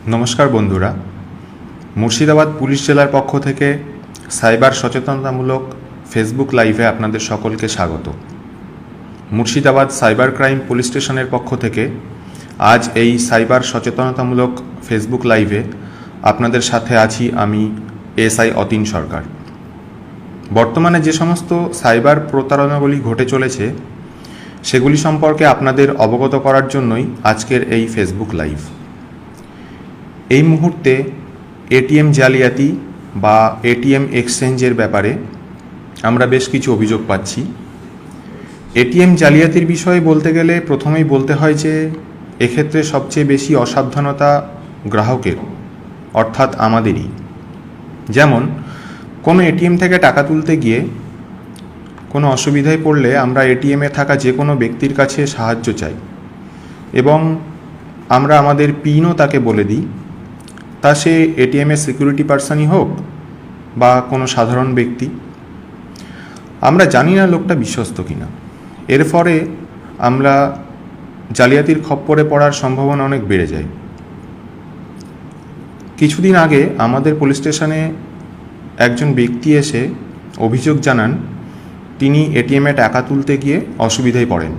নমস্কার বন্ধুরা, মুর্শিদাবাদ পুলিশ জেলার পক্ষ থেকে সাইবার সচেতনতামূলক ফেসবুক লাইভে আপনাদের সকলকে স্বাগত। মুর্শিদাবাদ সাইবার ক্রাইম পুলিশ স্টেশনের পক্ষ থেকে আজ এই সাইবার সচেতনতামূলক ফেসবুক লাইভে আপনাদের সাথে আছি আমি এসআই অতীন সরকার। বর্তমানে যে সমস্ত সাইবার প্রতারণাগুলি ঘটে চলেছে সেগুলি সম্পর্কে আপনাদের অবগত করার জন্যই আজকের এই ফেসবুক লাইভ। এই মুহূর্তে এটিএম জালিয়াতি বা এটিএম এক্সচেঞ্জের ব্যাপারে আমরা বেশ কিছু অভিযোগ পাচ্ছি। এটিএম জালিয়াতির বিষয়ে বলতে গেলে প্রথমেই বলতে হয় যে এক্ষেত্রে সবচেয়ে বেশি অসাবধানতা গ্রাহকের, অর্থাৎ আমাদেরই। যেমন কোনো এটিএম থেকে টাকা তুলতে গিয়ে কোনো অসুবিধায় পড়লে আমরা এটিএমে থাকা যে কোনো ব্যক্তির কাছে সাহায্য চাই এবং আমরা আমাদের পিনও তাকে বলে দিই, তা সে এটিএমের সিকিউরিটি পার্সনই হোক বা কোনো সাধারণ ব্যক্তি। আমরা জানি না লোকটা বিশ্বস্ত কিনা, এর ফলে আমরা জালিয়াতির খপ্পরে পড়ার সম্ভাবনা অনেক বেড়ে যায়। কিছুদিন আগে আমাদের পুলিশ স্টেশনে একজন ব্যক্তি এসে অভিযোগ জানান তিনি এটিএমে টাকা তুলতে গিয়ে অসুবিধায় পড়েন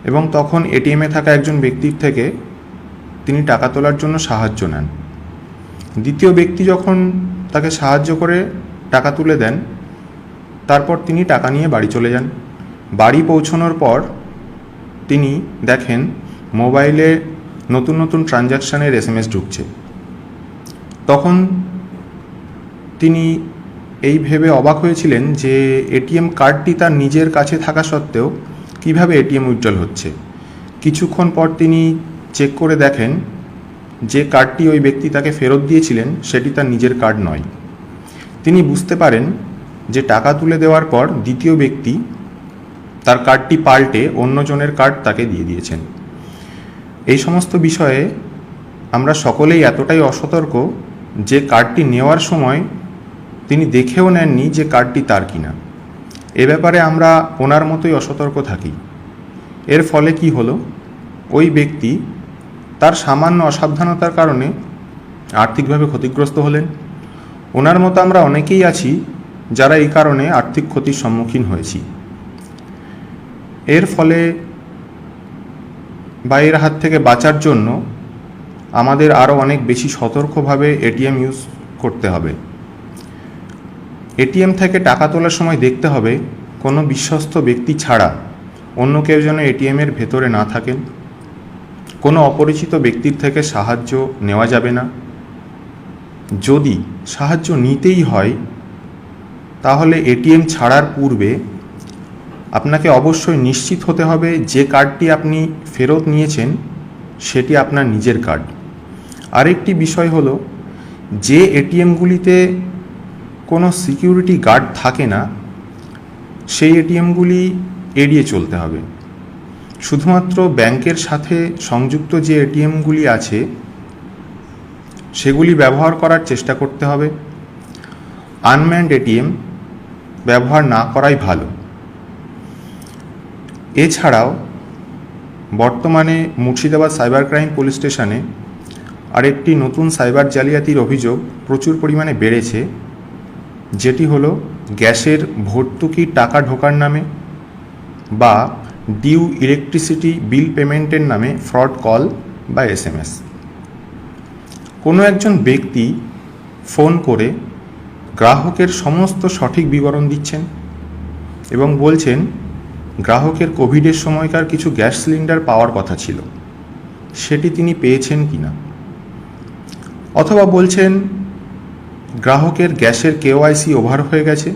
এবং তখন এটিএমে থাকা একজন ব্যক্তির থেকে তিনি টাকা তোলার জন্য সাহায্য নেন। দ্বিতীয় ব্যক্তি যখন তাকে সাহায্য করে টাকা তুলে দেন, তারপর তিনি টাকা নিয়ে বাড়ি চলে যান। বাড়ি পৌঁছানোর পর তিনি দেখেন মোবাইলে নতুন নতুন ট্রানজ্যাকশানের এসএমএস ঢুকছে। তখন তিনি এই ভেবে অবাক হয়েছিলেন যে এটিএম কার্ডটি তার নিজের কাছে থাকা সত্ত্বেও কিভাবে এটিএম উইথড্রল হচ্ছে। কিছুক্ষণ পর তিনি চেক করে দেখেন যে কার্ডটি ওই ব্যক্তি তাকে ফেরত দিয়েছিলেন সেটি তার নিজের কার্ড নয়। তিনি বুঝতে পারেন যে টাকা তুলে দেওয়ার পর দ্বিতীয় ব্যক্তি তার কার্ডটি পাল্টে অন্যজনের কার্ড তাকে দিয়ে দিয়েছেন। এই সমস্ত বিষয়ে আমরা সকলেই এতটাই অসতর্ক যে কার্ডটি নেওয়ার সময় তিনি দেখেও নেননি যে কার্ডটি তার কিনা। এ ব্যাপারে আমরা ওনার মতোই অসতর্ক থাকি। এর ফলে কি হলো, ওই ব্যক্তি তার সামান্য অসাবধানতার কারণে আর্থিকভাবে ক্ষতিগ্রস্ত হলেন। ওনার মতো আমরা অনেকেই আছি যারা এই কারণে আর্থিক ক্ষতির সম্মুখীন হয়েছি। এর ফলে বা এর হাত থেকে বাঁচার জন্য আমাদের আরও অনেক বেশি সতর্কভাবে এটিএম ইউজ করতে হবে। এটিএম থেকে টাকা তোলার সময় দেখতে হবে কোনো বিশ্বস্ত ব্যক্তি ছাড়া অন্য কেউ যেন এটিএমের ভেতরে না থাকেন। কোনো অপরিচিত ব্যক্তির থেকে সাহায্য নেওয়া যাবে না। যদি সাহায্য নিতেই হয় তাহলে এটিএম ছাড়ার পূর্বে আপনাকে অবশ্যই নিশ্চিত হতে হবে যে কার্ডটি আপনি ফেরত নিয়েছেন সেটি আপনার নিজের কার্ড। আরেকটি বিষয় হলো, যে এটিএমগুলিতে কোনো সিকিউরিটি গার্ড থাকে না সেই এটিএমগুলি এড়িয়ে চলতে হবে। শুধুমাত্র ব্যাংকের সাথে সংযুক্ত যে এটিএমগুলি আছে সেগুলি ব্যবহার করার চেষ্টা করতে হবে। আনম্যানড এটিএম ব্যবহার না করাই ভালো। এছাড়াও বর্তমানে মুর্শিদাবাদ সাইবার ক্রাইম পুলিশ স্টেশনে আরেকটি নতুন সাইবার জালিয়াতির অভিযোগ প্রচুর পরিমাণে বেড়েছে, যেটি হলো গ্যাসের ভর্তুকির টাকা ঢোকার নামে বা ডিউ ইলেকট্রিসিটি বিল পেমেন্টের নামে ফ্রড কল বা এসএমএস। কোনো একজন ব্যক্তি ফোন করে গ্রাহকের সমস্ত সঠিক বিবরণ দিচ্ছেন এবং বলছেন গ্রাহকের কোভিডের সময়কার কিছু গ্যাস সিলিন্ডার পাওয়ার কথা ছিল, সেটি তিনি পেয়েছেন কিনা। অথবা বলছেন গ্রাহকের গ্যাসের কেওয়াইসি ওভার হয়ে গেছে,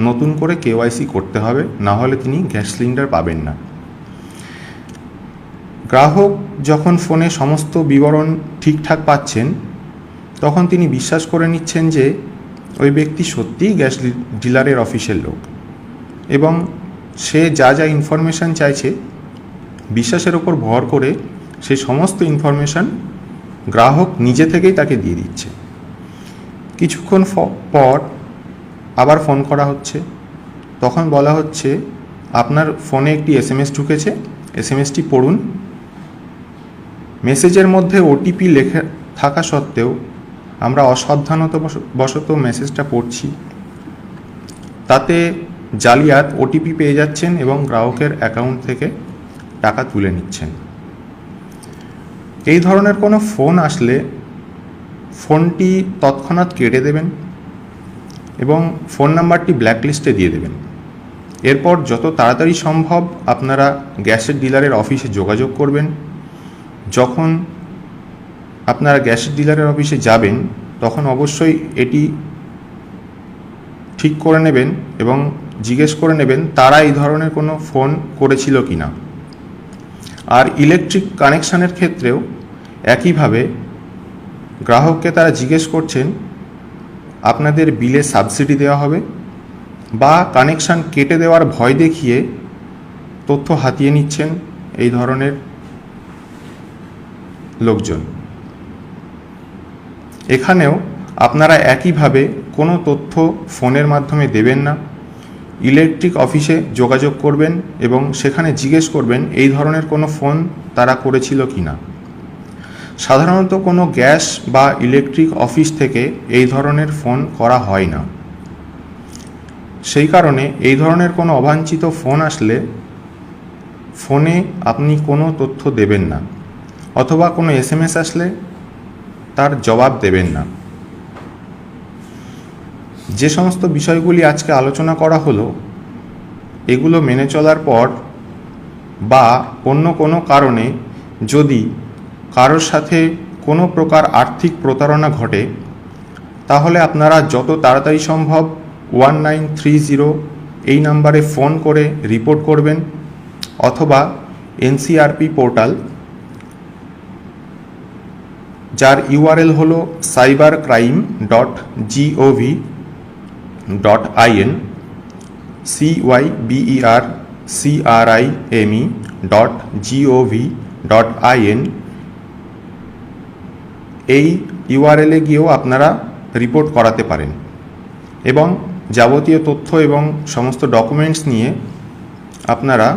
নতুন করে কেওয়াইসি করতে হবে, না হলে তিনি গ্যাস সিলিন্ডার পাবেন না। গ্রাহক যখন ফোনে সমস্ত বিবরণ ঠিকঠাক পাচ্ছেন তখন তিনি বিশ্বাস করে নিচ্ছেন যে ওই ব্যক্তি সত্যিই গ্যাস ডিলারের অফিসের লোক এবং সে যা যা ইনফরমেশান চাইছে বিশ্বাসের ওপর ভর করে সে সমস্ত ইনফরমেশান গ্রাহক নিজে থেকেই তাকে দিয়ে দিচ্ছে। কিছুক্ষণ পর আবার ফোন করা হচ্ছে, তখন বলা হচ্ছে আপনার ফোনে একটি এসএমএস ঢুকেছে, এসএমএসটি পড়ুন, মেসেজের মধ্যে ওটিপি লেখা থাকা সত্ত্বেও আমরা অসাবধানতাবশত মেসেজটা পড়ছি, তাতে জালিয়াত ওটিপি পেয়ে যাচ্ছেন এবং গ্রাহকের অ্যাকাউন্ট থেকে টাকা তুলে নিচ্ছেন। এই ধরনের কোনো ফোন আসলে ফোনটি তৎক্ষণাৎ কেটে দেবেন এবং ফোন নাম্বারটি ব্ল্যাকলিস্টে দিয়ে দেবেন। এরপর যত তাড়াতাড়ি সম্ভব আপনারা গ্যাসের ডিলারের অফিসে যোগাযোগ করবেন। যখন আপনারা গ্যাসের ডিলারের অফিসে যাবেন তখন অবশ্যই এটি ঠিক করে নেবেন এবং জিজ্ঞেস করে নেবেন তারা এই ধরনের কোনো ফোন করেছিল কি না। আর ইলেকট্রিক কানেকশানের ক্ষেত্রেও একইভাবে গ্রাহককে তারা জিজ্ঞেস করছেন আপনাদের বিলে সাবসিডি দেওয়া হবে, বা কানেকশান কেটে দেওয়ার ভয় দেখিয়ে তথ্য হাতিয়ে নিচ্ছেন এই ধরনের লোকজন। এখানেও আপনারা একইভাবে কোনো তথ্য ফোনের মাধ্যমে দেবেন না। ইলেকট্রিক অফিসে যোগাযোগ করবেন এবং সেখানে জিজ্ঞেস করবেন এই ধরনের কোনো ফোন তারা করেছিল কি না। সাধারণত কোনো গ্যাস বা ইলেকট্রিক অফিস থেকে এই ধরনের ফোন করা হয় না। সেই কারণে এই ধরনের কোনো অবাঞ্ছিত ফোন আসলে ফোনে আপনি কোনো তথ্য দেবেন না, অথবা কোনো SMS আসলে তার জবাব দেবেন না। যে সমস্ত বিষয়গুলি আজকে আলোচনা করা হলো, এগুলো মেনে চলার পর বা অন্য কোনো কারণে যদি কারোর সাথে কোনো প্রকার আর্থিক প্রতারণা ঘটে, তাহলে আপনারা যত তাড়াতাড়ি সম্ভব 1930 এই নাম্বারে ফোন করে রিপোর্ট করবেন, অথবা NCRP পোর্টাল, যার URL হলো cybercrime.gov.in cybercrime.gov.in। এই URL-এ গিয়েও আপনারা রিপোর্ট করাতে পারেন এবং যাবতীয় তথ্য এবং সমস্ত ডকুমেন্টস নিয়ে আপনারা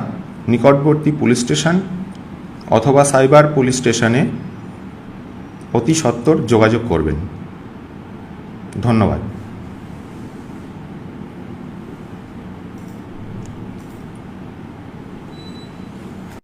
নিকটবর্তী পুলিশ স্টেশন অথবা সাইবার পুলিশ স্টেশনে অতি সত্বর যোগাযোগ করবেন। ধন্যবাদ।